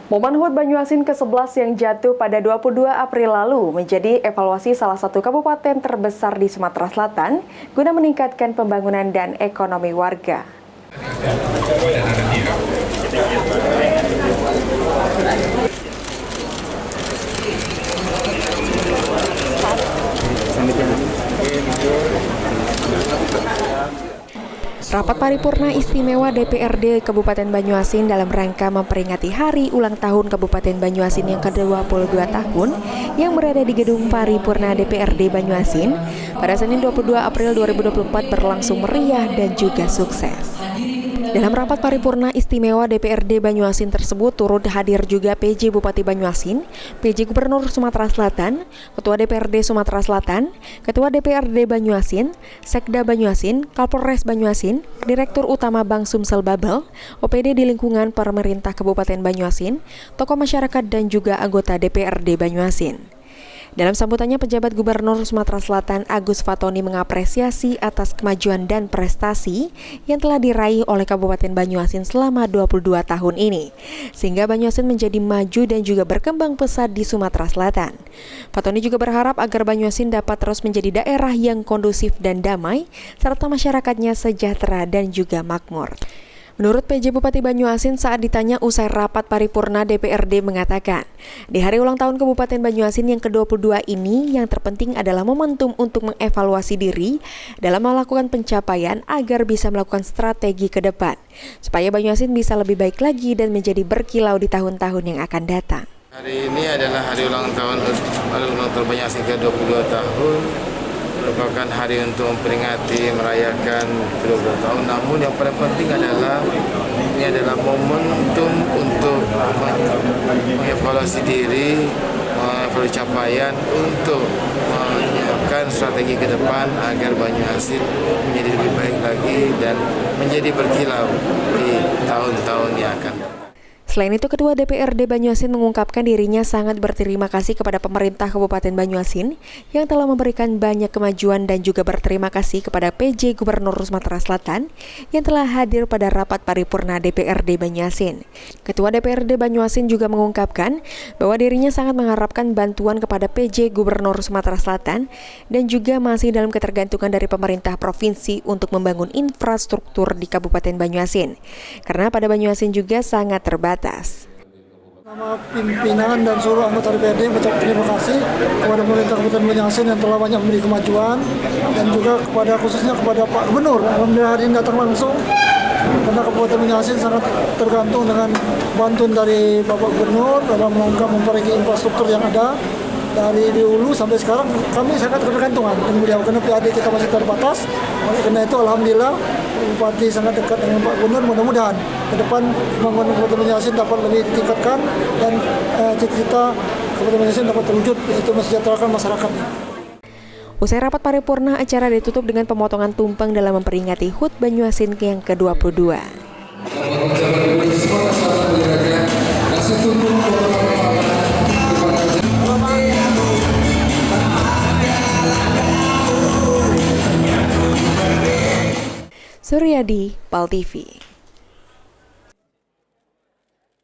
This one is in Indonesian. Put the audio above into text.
Momen HUT Banyuasin ke-11 yang jatuh pada 22 April lalu menjadi evaluasi salah satu kabupaten terbesar di Sumatera Selatan guna meningkatkan pembangunan dan ekonomi warga. Rapat paripurna istimewa DPRD Kabupaten Banyuasin dalam rangka memperingati hari ulang tahun Kabupaten Banyuasin yang ke-22 tahun yang berada di Gedung Paripurna DPRD Banyuasin pada Senin 22 April 2024 berlangsung meriah dan juga sukses. Dalam rapat paripurna istimewa DPRD Banyuasin tersebut turut hadir juga PJ Bupati Banyuasin, PJ Gubernur Sumatera Selatan, Ketua DPRD Sumatera Selatan, Ketua DPRD Banyuasin, Sekda Banyuasin, Kapolres Banyuasin, Direktur Utama Bank Sumsel Babel, OPD di lingkungan pemerintah Kabupaten Banyuasin, tokoh masyarakat dan juga anggota DPRD Banyuasin. Dalam sambutannya, pejabat Gubernur Sumatera Selatan Agus Fatoni mengapresiasi atas kemajuan dan prestasi yang telah diraih oleh Kabupaten Banyuasin selama 22 tahun ini, sehingga Banyuasin menjadi maju dan juga berkembang pesat di Sumatera Selatan. Fatoni juga berharap agar Banyuasin dapat terus menjadi daerah yang kondusif dan damai, serta masyarakatnya sejahtera dan juga makmur. Menurut PJ Bupati Banyuasin saat ditanya usai rapat paripurna DPRD mengatakan, di hari ulang tahun Kabupaten Banyuasin yang ke-22 ini yang terpenting adalah momentum untuk mengevaluasi diri dalam melakukan pencapaian agar bisa melakukan strategi ke depan, supaya Banyuasin bisa lebih baik lagi dan menjadi berkilau di tahun-tahun yang akan datang. Hari ini adalah hari ulang tahun Banyuasin ke-22 tahun. Merupakan hari untuk memperingati, merayakan ke-22 tahun. Namun yang paling penting adalah ini adalah momentum untuk mengevaluasi diri, mengevaluasi capaian untuk menyiapkan strategi ke depan agar Banyuasin menjadi lebih baik lagi dan menjadi berkilau di tahun-tahun yang akan datang. Selain itu, Ketua DPRD Banyuasin mengungkapkan dirinya sangat berterima kasih kepada pemerintah Kabupaten Banyuasin yang telah memberikan banyak kemajuan dan juga berterima kasih kepada PJ Gubernur Sumatera Selatan yang telah hadir pada rapat paripurna DPRD Banyuasin. Ketua DPRD Banyuasin juga mengungkapkan bahwa dirinya sangat mengharapkan bantuan kepada PJ Gubernur Sumatera Selatan dan juga masih dalam ketergantungan dari pemerintah provinsi untuk membangun infrastruktur di Kabupaten Banyuasin, karena pada Banyuasin juga sangat terbatas. Nama pimpinan dan seluruh anggota DPRD mengucapkan terima kasih kepada pemerintah Kabupaten Banyuasin yang telah banyak memberi kemajuan dan juga khususnya kepada Pak Gubernur. Alhamdulillah hari ini datang langsung karena Kabupaten Banyuasin sangat tergantung dengan bantuan dari Bapak Gubernur dalam rangka memperbaiki infrastruktur yang ada. Dari dulu sampai sekarang kami sangat ketergantungan dengan beliau karena PAD kita masih terbatas. Oleh karena itu alhamdulillah Bupati sangat dekat dengan Pak Gubernur. Mudah-mudahan ke depan pembangunan Kabupaten Banyuasin dapat lebih ditingkatkan dan cita-cita Kabupaten Banyuasin dapat terwujud, yaitu mensejahterakan masyarakatnya. Usai rapat paripurna, acara ditutup dengan pemotongan tumpeng dalam memperingati HUT Banyuasin yang ke-22. Suryadi, PAL TV.